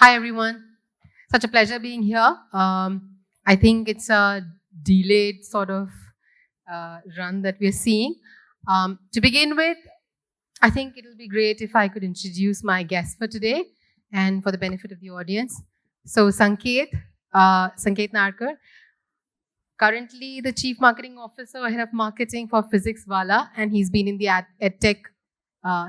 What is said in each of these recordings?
Hi, everyone. Such a pleasure being here. I think it's a delayed sort of run that we're seeing. To begin with, I think it'll be great if I could introduce my guest for today and for the benefit of the audience. So, Sanket Narkar, currently the Chief Marketing Officer, Head of Marketing for Physics Wala, and he's been in the edtech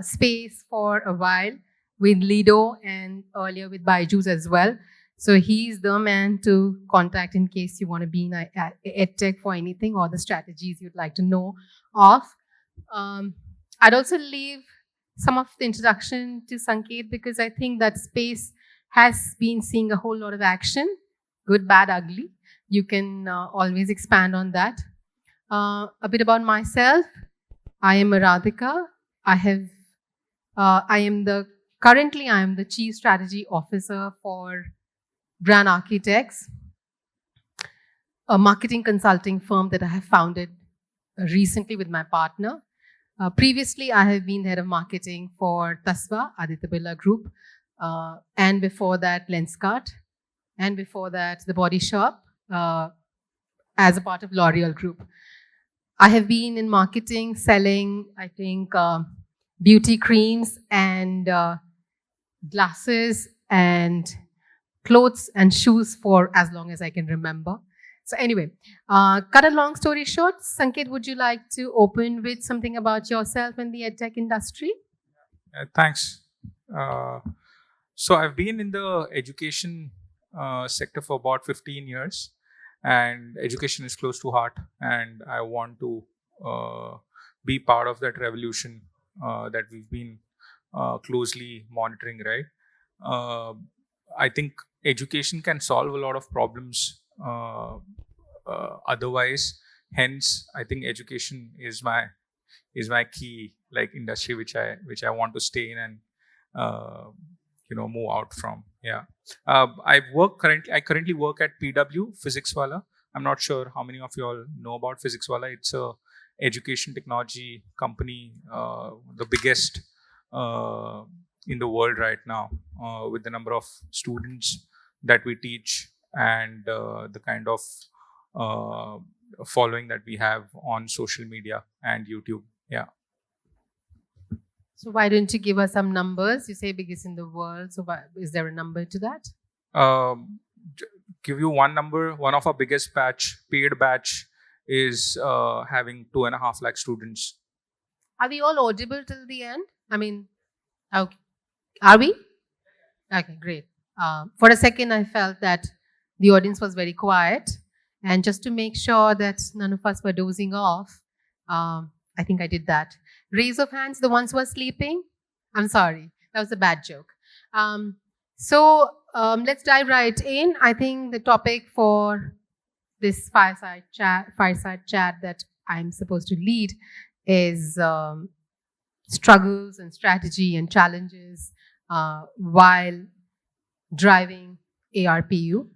space for a while with Lido and earlier with Byju's as well. So he's the man to contact in case you want to be in edtech for anything or the strategies you'd like to know of. I'd also leave some of the introduction to Sanket because I think that space has been seeing a whole lot of action, good, bad, ugly. You can always expand on that. A bit about myself. I am a Radhika. Currently I am the Chief Strategy Officer for Brand Architects, a marketing consulting firm that I have founded recently with my partner. Previously, I have been head of marketing for Tasva, Aditya Birla Group, and before that, Lenskart, and before that, The Body Shop, as a part of L'Oreal Group. I have been in marketing, selling, I think, beauty creams and glasses and clothes and shoes for as long as I can remember. So anyway, cut a long story short, Sanket, would you like to open with something about yourself and the edtech industry? Thanks. So I've been in the education sector for about 15 years, and education is close to heart, and I want to be part of that revolution that we've been closely monitoring, right? I think education can solve a lot of problems otherwise. Hence, I think education is my key industry which I want to stay in and move out from. Yeah. I currently work at PW Physics Wala. I'm not sure how many of you all know about Physics Wala. It's a education technology company, the biggest in the world right now, with the number of students that we teach and the kind of following that we have on social media and YouTube. Yeah. So why don't you give us some numbers? You say biggest in the world. So is there a number to that? Give you one number. One of our biggest paid batch is having 2.5 lakh students. Are we all audible till the end? I mean, okay. Are we? Okay, great. For a second, I felt that the audience was very quiet. And just to make sure that none of us were dozing off, I think I did that. Raise of hands, the ones who are sleeping. I'm sorry, that was a bad joke. So let's dive right in. I think the topic for this fireside chat that I'm supposed to lead is struggles and strategy and challenges while driving ARPU.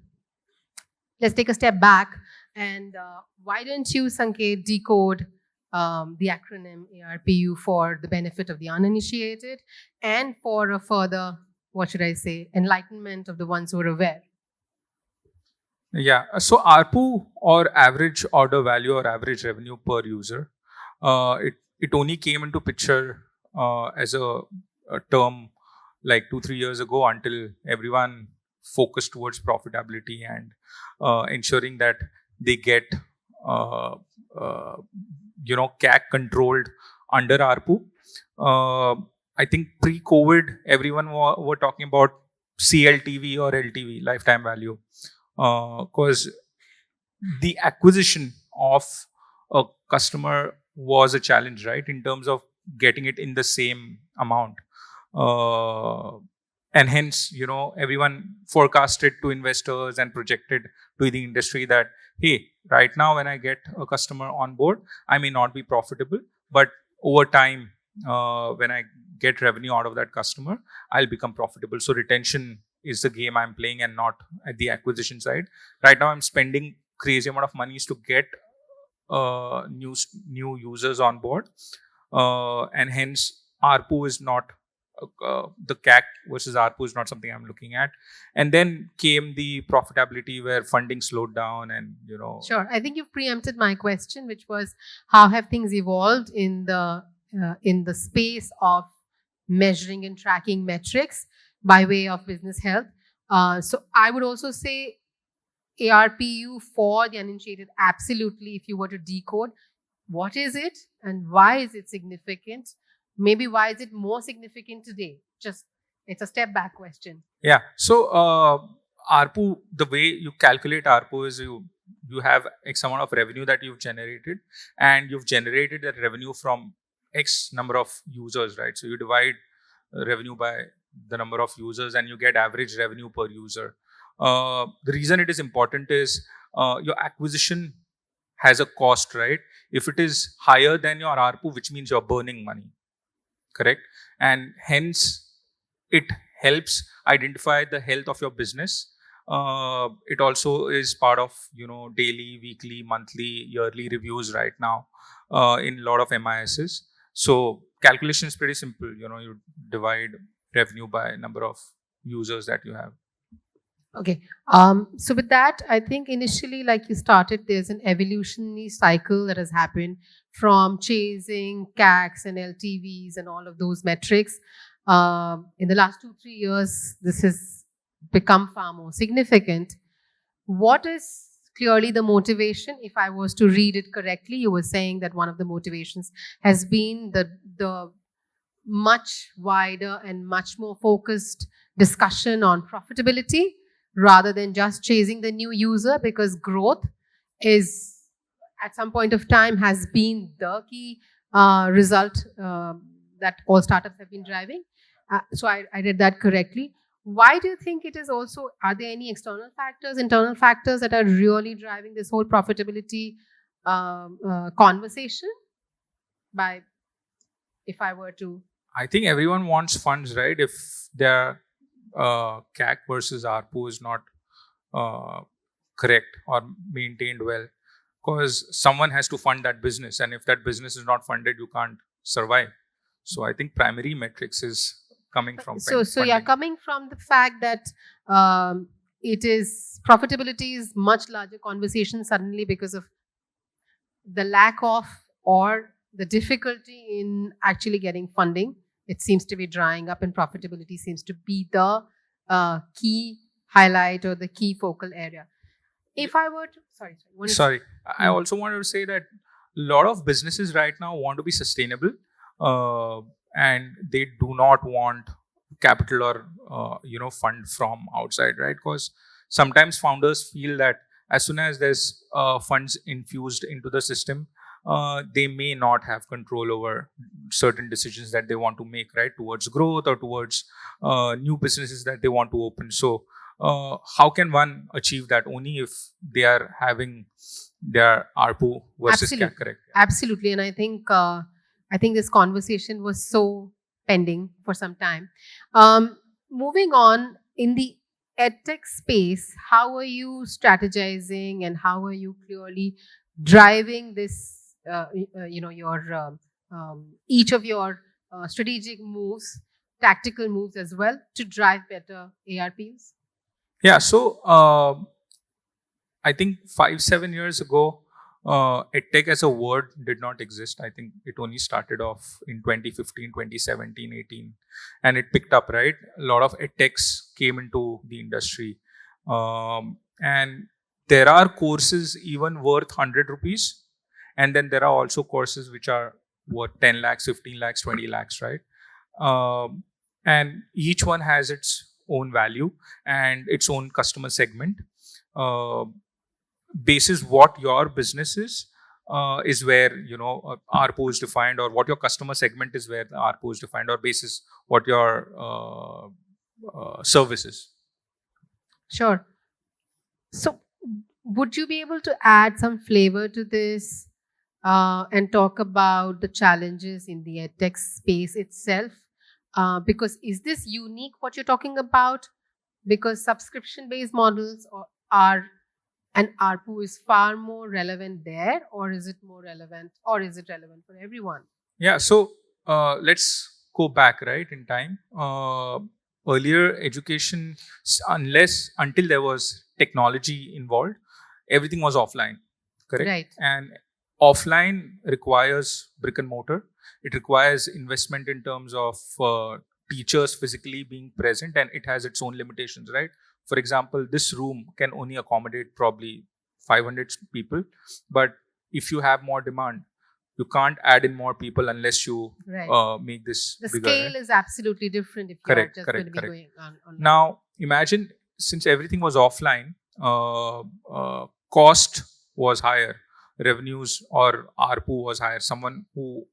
Let's take a step back and why don't you, Sanket, decode the acronym ARPU for the benefit of the uninitiated and for a further, enlightenment of the ones who are aware. Yeah. So ARPU, or average order value or average revenue per user, it only came into picture as a term like 2-3 years ago, until everyone focused towards profitability and ensuring that they get CAC controlled under ARPU. I think pre-COVID, everyone were talking about CLTV or LTV, lifetime value, because the acquisition of a customer was a challenge, right, in terms of getting it in the same amount. And hence, everyone forecasted to investors and projected to the industry that, hey, right now when I get a customer on board, I may not be profitable, but over time, when I get revenue out of that customer, I'll become profitable. So retention is the game I'm playing and not at the acquisition side. Right now, I'm spending crazy amount of monies to get new users on board, and hence ARPU is not the CAC versus ARPU is not something I'm looking at. And then came the profitability where funding slowed down, and Sure. I think you've preempted my question, which was how have things evolved in the space of measuring and tracking metrics by way of business health. So I would also say ARPU for the uninitiated, absolutely. If you were to decode, what is it and why is it significant? Maybe why is it more significant today? Just it's a step back question. Yeah. So ARPU, the way you calculate ARPU is you have X amount of revenue that you've generated, and you've generated that revenue from X number of users, right? So you divide revenue by the number of users, and you get average revenue per user. The reason it is important is your acquisition has a cost, right? If it is higher than your ARPU, which means you're burning money, correct? And hence it helps identify the health of your business. It also is part of daily, weekly, monthly, yearly reviews right now in a lot of MISs. So calculation is pretty simple. You divide revenue by number of users that you have. Okay. So with that, I think initially, like you started, there's an evolutionary cycle that has happened from chasing CACs and LTVs and all of those metrics. In the last 2-3 years, this has become far more significant. What is clearly the motivation? If I was to read it correctly, you were saying that one of the motivations has been the much wider and much more focused discussion on profitability rather than just chasing the new user, because growth is at some point of time has been the key result that all startups have been driving. So I read that correctly. Why do you think it is also, are there any external factors, internal factors that are really driving this whole profitability conversation? If I were to, I think everyone wants funds, right? If their CAC versus ARPU is not correct or maintained well, because someone has to fund that business, and if that business is not funded, you can't survive. So I think primary metrics is coming from so yeah, coming from the fact that it is profitability is much larger conversation suddenly because of the lack of or the difficulty in actually getting funding. It seems to be drying up, and profitability seems to be the key highlight or the key focal area. If I were to, sorry, I also wanted to say that a lot of businesses right now want to be sustainable, and they do not want capital or fund from outside, right? Because sometimes founders feel that as soon as there's funds infused into the system, they may not have control over certain decisions that they want to make, right, towards growth or towards new businesses that they want to open. So how can one achieve that? Only if they are having their ARPU versus CAC correct. Absolutely. And I think this conversation was so pending for some time. Moving on, in the edtech space, how are you strategizing and how are you clearly driving this, your each of your strategic moves, tactical moves as well, to drive better ARPUs? Yeah, so I think 5-7 years ago, edtech as a word did not exist. I think it only started off in 2015, 2017, 18, and it picked up, right? A lot of edtechs came into the industry. And there are courses even worth 100 rupees. And then there are also courses which are worth 10 lakhs, 15 lakhs, 20 lakhs, right? And each one has its own value and its own customer segment. Basis what your business is where ARPU is defined, or what your customer segment is where the ARPU is defined, or basis what your service is. Sure. So would you be able to add some flavor to this and talk about the challenges in the edtech space itself? Because is this unique what you're talking about? Because subscription-based models are, and ARPU is far more relevant there, or is it more relevant, or is it relevant for everyone? Yeah, so let's go back, right, in time, earlier education, until there was technology involved, everything was offline, correct? Right. And offline requires brick and mortar. It requires investment in terms of teachers physically being present, and it has its own limitations, right? For example, this room can only accommodate probably 500 people, but if you have more demand, you can't add in more people unless you Right. make this The bigger, scale right? is absolutely different if you're Correct, just going correct, to be correct. going on. Now, imagine, since everything was offline, cost was higher, revenues or ARPU was higher. Someone who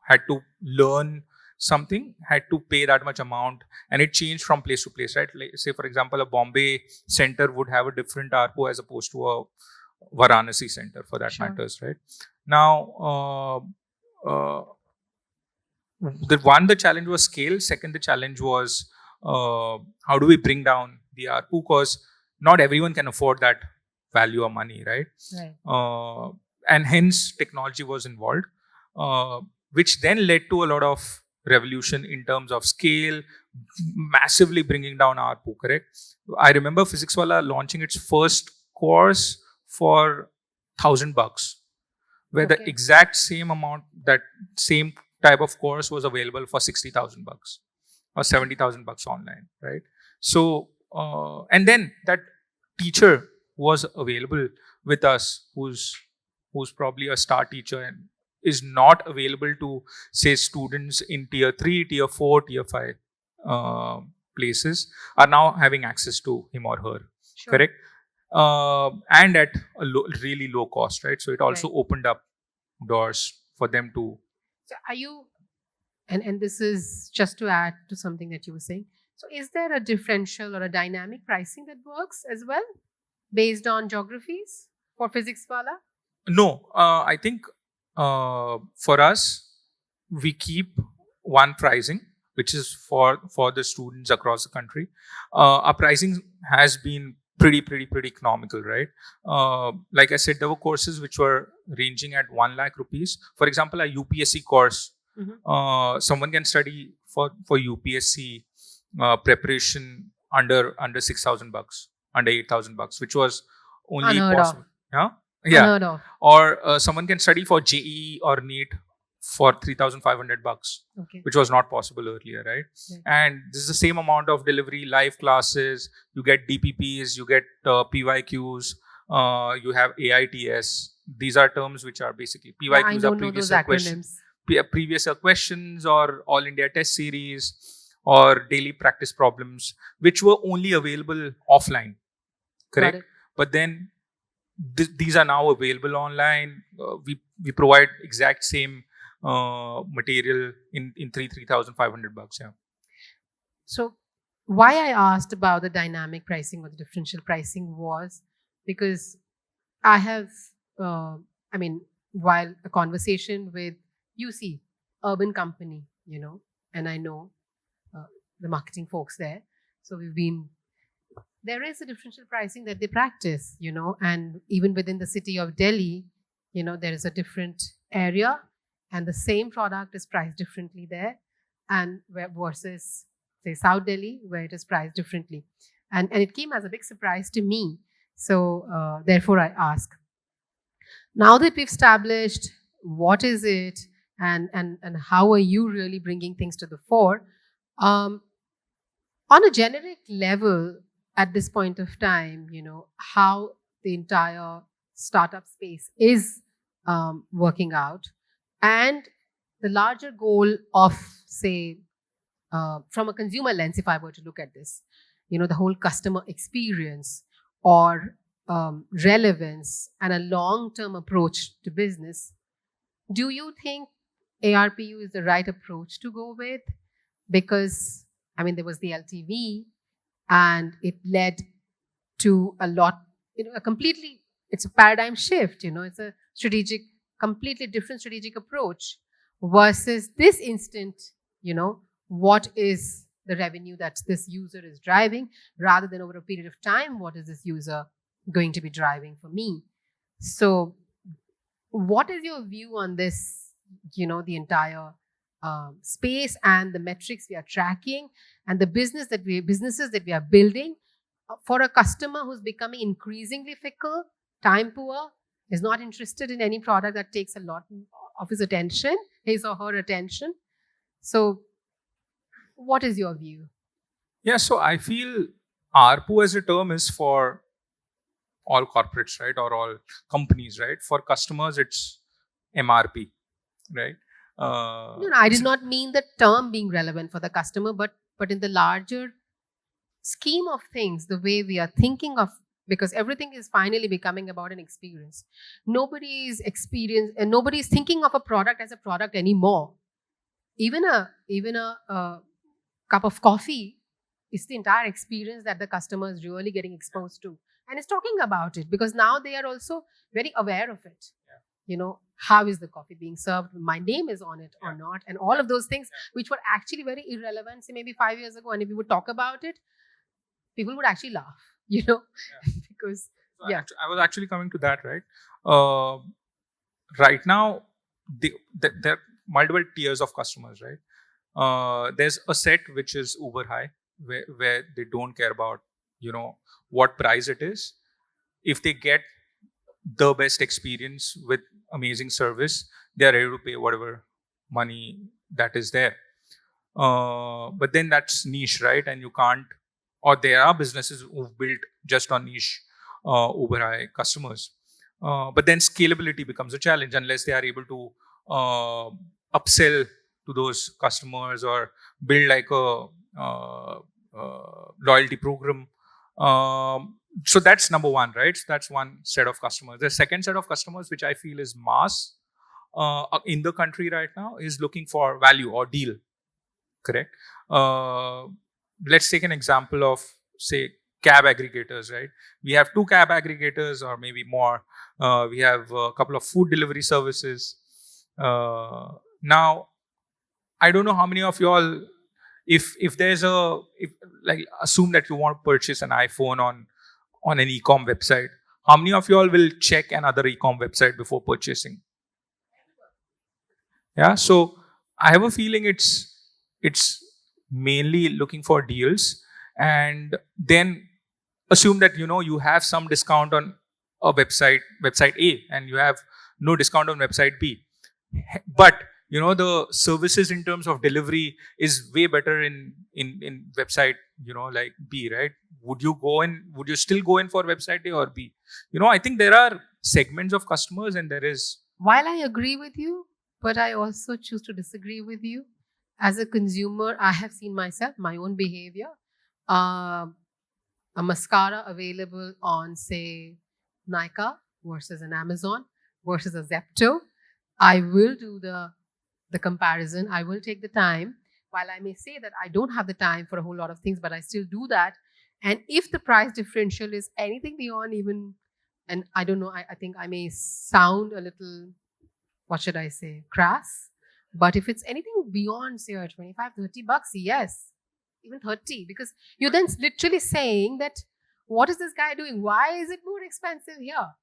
had to learn something had to pay that much amount, and it changed from place to place, right? Like, say, for example, a Bombay center would have a different ARPU as opposed to a Varanasi center, for that Sure. matters, right? Now, the challenge was scale. Second, the challenge was how do we bring down the ARPU, because not everyone can afford that value of money, right? Right. And hence technology was involved, which then led to a lot of revolution in terms of scale, massively bringing down ARPU, correct? I remember Physics Wala launching its first course for $1,000, where the Okay. exact same amount, that same type of course was available for $60,000 or $70,000 online, right? So, and then that teacher was available with us, who's probably a star teacher and is not available to, say, students in tier 3, tier 4, tier 5 places, are now having access to him or her. Sure. Correct? And at a really low cost, right? So it also Right. opened up doors for them to. So are you, and this is just to add to something that you were saying. So is there a differential or a dynamic pricing that works as well based on geographies for Physics Wala? No, I think for us, we keep one pricing, which is for the students across the country. Our pricing has been pretty economical, right? Like I said, there were courses which were ranging at 1 lakh rupees. For example, a UPSC course, someone can study for UPSC preparation under $6,000, under $8,000, which was only Unheard of. possible. Yeah, yeah. Unheard of. Or someone can study for JEE or NEET for $3,500, Okay. which was not possible earlier, right? Right. And this is the same amount of delivery, live classes. You get DPPs, you get PYQs, you have AITS. These are terms which are basically Yeah, I PYQs are don't know those acronyms. previous year questions, or all India test series, or daily practice problems, which were only available offline, correct? Got it. But then these are now available online. We provide exact same material in $3,500. Yeah. So why I asked about the dynamic pricing or the differential pricing was because I have, I mean, while a conversation with UC, Urban Company, and I know the marketing folks there. So there is a differential pricing that they practice, and even within the city of Delhi, there is a different area and the same product is priced differently there and versus say South Delhi where it is priced differently. And it came as a big surprise to me. So therefore I ask, now that we've established what is it and how are you really bringing things to the fore, on a generic level at this point of time, how the entire startup space is working out, and the larger goal of, say, from a consumer lens, if I were to look at this, the whole customer experience or relevance and a long-term approach to business, do you think ARPU is the right approach to go with? Because, there was the LTV and it led to a lot, it's a paradigm shift, it's a completely different strategic approach versus this instant, what is the revenue that this user is driving rather than over a period of time, what is this user going to be driving for me? So what is your view on this, the entire space and the metrics we are tracking and the businesses that we are building for a customer who's becoming increasingly fickle, time poor, is not interested in any product that takes a lot of his or her attention. So, what is your view? Yeah, so I feel ARPU as a term is for all corporates, right, or all companies, right? For customers, it's MRP, right? No, I did not mean the term being relevant for the customer, but in the larger scheme of things, the way we are thinking of, because everything is finally becoming about an experience. Nobody's thinking of a product as a product anymore. Even a cup of coffee is the entire experience that the customer is really getting exposed to, and is talking about it because now they are also very aware of it. How is the coffee being served, my name is on it or not, and all of those things which were actually very irrelevant, say maybe 5 years ago, and if we would talk about it, people would actually laugh, because So I was actually coming to that, right? Right now, there are multiple tiers of customers, right? There's a set which is uber high, where they don't care about what price it is. If they get the best experience with amazing service, they are ready to pay whatever money that is there. But then that's niche, right? And you can't, or there are businesses who've built just on niche uber high customers. But then scalability becomes a challenge unless they are able to upsell to those customers or build like a loyalty program. So that's number one, right? So that's one set of customers. The second set of customers, which I feel is mass in the country right now, is looking for value or deal. Correct. Let's take an example of, say, cab aggregators, right? We have 2 cab aggregators or maybe more. We have a couple of food delivery services. Now, I don't know how many of you all, if there's like assume that you want to purchase an iPhone on an e-com website, how many of you all will check another e-com website before purchasing? Yeah, so I have a feeling it's mainly looking for deals, and then assume that you have some discount on a website A, and you have no discount on website B, but the services in terms of delivery is way better in website like B, right? Would you still go in for website A or B? I think there are segments of customers, and there is. While I agree with you, but I also choose to disagree with you. As a consumer, I have seen myself, my own behavior. A mascara available on, say, Nykaa versus an Amazon versus a Zepto. I will do the comparison. I will take the time. While I may say that I don't have the time for a whole lot of things, but I still do that. And if the price differential is anything beyond even, and I don't know, I think I may sound a little, what should I say, crass. But if it's anything beyond, say, $25-$30, yes, even 30, because you're then literally saying that, what is this guy doing? Why is it more expensive here?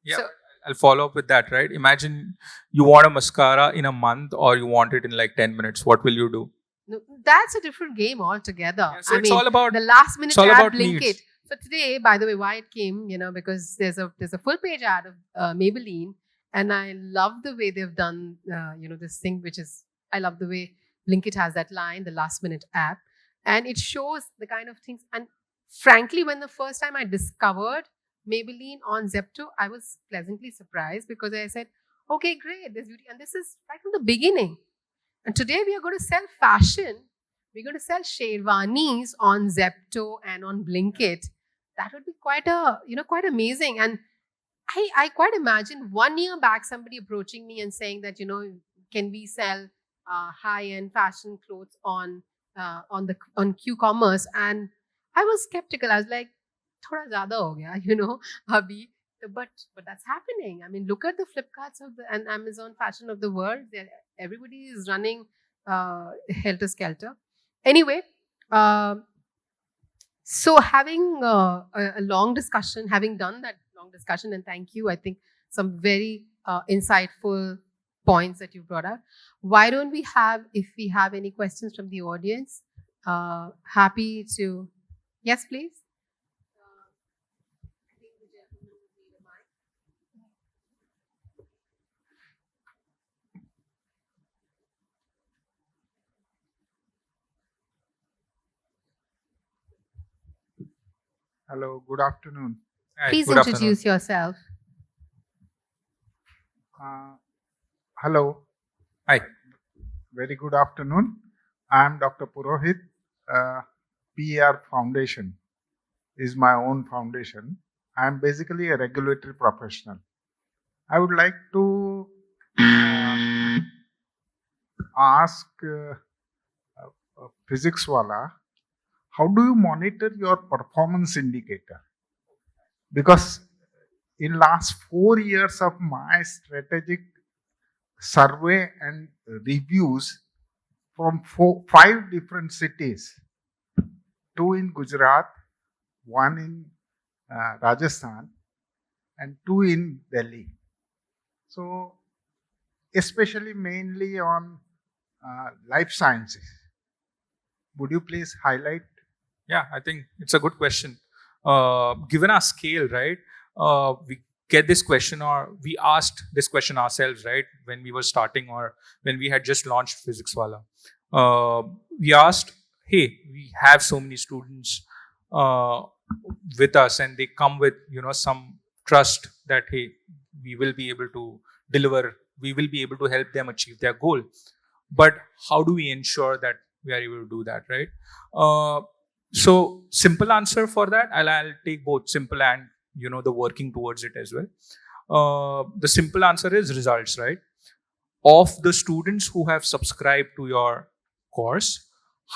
Yeah, So, I'll follow up with that, right? Imagine you want a mascara in a month or you want it in like 10 minutes. What will you do? no, that's a different game altogether. Yeah, so it's all about the last minute it's all ad about Blinkit. needs. So today, by the way, why it came, because there's a full page ad of Maybelline, and I love the way they've done, this thing, which is, I love the way Blinkit has that line, the last minute app, and it shows the kind of things. And frankly, when the first time I discovered Maybelline on Zepto, I was pleasantly surprised because I said, okay, great, there's beauty, and this is right from the beginning. And today we are going to sell fashion. We're going to sell sherwanis on Zepto and on Blinkit. That would be quite amazing. And I quite imagine 1 year back somebody approaching me and saying that, can we sell high-end fashion clothes on Q-commerce? And I was skeptical. I was like, thoda zyada ho gaya, abhi. But that's happening. I mean, look at the Flipkarts and Amazon fashion of the world. Everybody is running helter skelter. Anyway, so having a long discussion, having done that long discussion, and thank you, I think some very insightful points that you brought up. Why don't we have, if we have any questions from the audience, happy to, yes, please. Hello, good afternoon. Hi, Please good afternoon. introduce yourself. Hello. Hi. Very good afternoon. I am Dr. Purohit. PER Foundation is my own foundation. I am basically a regulatory professional. I would like to ask physics wala, how do you monitor your performance indicator? Because in last 4 years of my strategic survey and reviews from 5 different cities, 2 in Gujarat, 1 in Rajasthan, and 2 in Delhi. So, especially mainly on life sciences. Would you please highlight? Yeah, I think it's a good question. Given our scale, right? We get this question, or we asked this question ourselves, right? When we were starting, or when we had just launched Physics Wala, we asked, "Hey, we have so many students with us, and they come with some trust that hey, we will be able to deliver. We will be able to help them achieve their goal. But how do we ensure that we are able to do that, right?" So simple answer for that, I'll take both simple and the working towards it as well. The simple answer is results, right? Of the students who have subscribed to your course,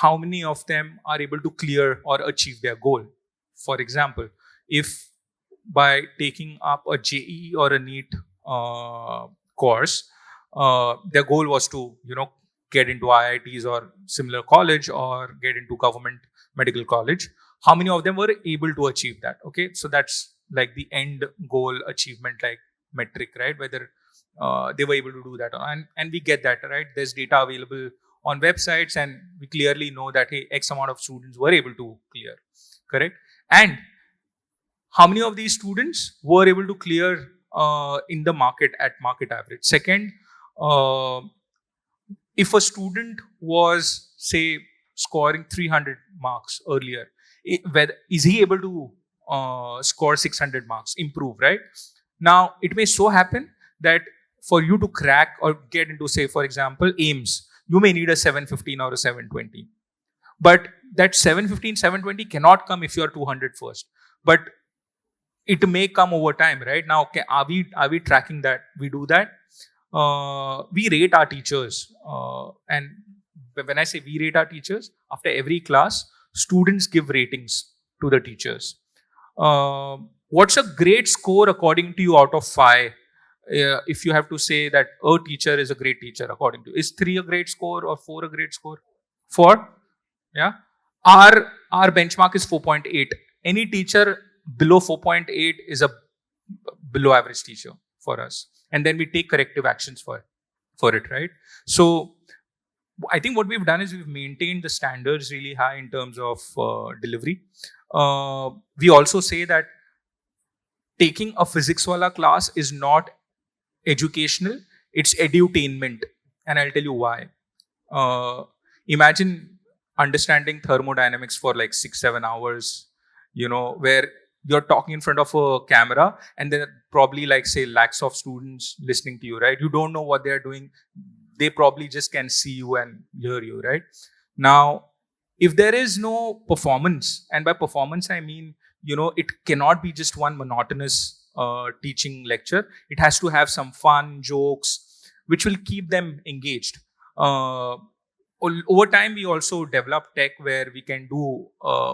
how many of them are able to clear or achieve their goal? For example, if by taking up a JEE or a NEET course, their goal was to get into IITs or similar college, or get into government medical college, how many of them were able to achieve that? Okay, so that's like the end goal achievement like metric, right? Whether they were able to do that, and we get that, right? There's data available on websites, and we clearly know that hey, X amount of students were able to clear, correct? And how many of these students were able to clear in the market at market average? Second, uh, if a student was say scoring 300 marks earlier, is he able to score 600 marks, improve, right? Now it may so happen that for you to crack or get into, say for example, AIMS, you may need a 715 or a 720, but that 715 720 cannot come if you are 200 first, but it may come over time, right? Now, okay, are we tracking that? We do that. We rate our teachers, and when I say we rate our teachers, after every class, students give ratings to the teachers. What's a great score according to you out of 5? If you have to say that a teacher is a great teacher according to you, is 3 a great score or 4 a great score? 4, yeah. Our benchmark is 4.8. Any teacher below 4.8 is a below average teacher for us, and then we take corrective actions for it, right? So I think what we've done is we've maintained the standards really high in terms of delivery. We also say that taking a physics wala class is not educational, it's edutainment, and I'll tell you why. Imagine understanding thermodynamics for like 6-7 hours, where you're talking in front of a camera, and then probably like say lakhs of students listening to you, right? You don't know what they're doing. They probably just can see you and hear you, right? Now, if there is no performance, and by performance I mean, it cannot be just one monotonous teaching lecture. It has to have some fun, jokes, which will keep them engaged. Over time, we also develop tech where we can do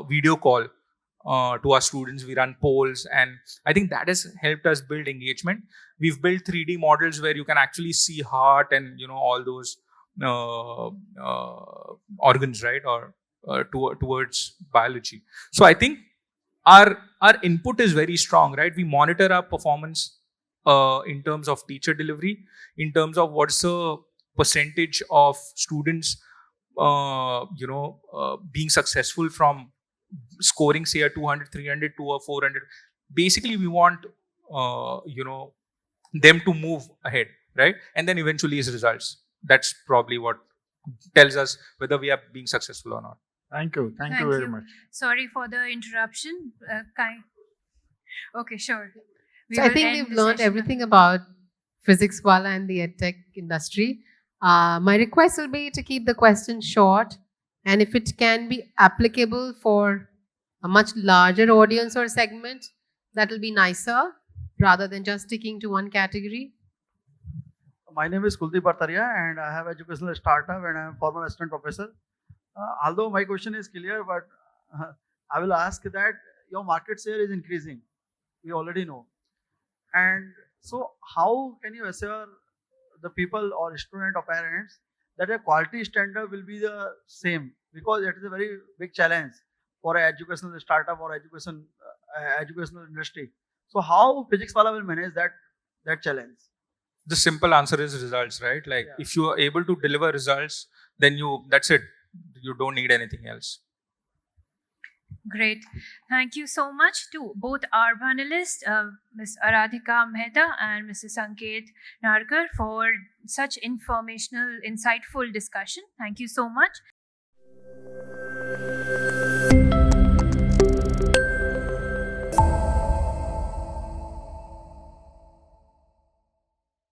video call to our students. We run polls, and I think that has helped us build engagement. We've built 3D models where you can actually see heart and all those organs, right? Or towards biology. So I think our input is very strong, right? We monitor our performance in terms of teacher delivery, in terms of what's the percentage of students being successful from scoring say a 200, 300 to a 400. Basically we want them to move ahead, right? And then eventually is results. That's probably what tells us whether we are being successful or not. Thank you. Thank you very much. Sorry for the interruption. Okay, sure. So I think we've learned everything about physics wala and the edtech industry. My request will be to keep the question short, and if it can be applicable for a much larger audience or segment, that will be nicer rather than just sticking to one category. My name is Kuldeep Bartaria and I have educational startup and I am former assistant professor. Although my question is clear, but I will ask that your market share is increasing. We already know. And so how can you assure the people or student or parents that a quality standard will be the same? Because it is a very big challenge for an educational startup or educational industry. So how physics wala will manage that challenge? The simple answer is results, right? Like if you are able to deliver results, then that's it. You don't need anything else. Great. Thank you so much to both our panelists, Ms. Aradhika Mehta and Mr. Sanket Narkar, for such informational, insightful discussion. Thank you so much.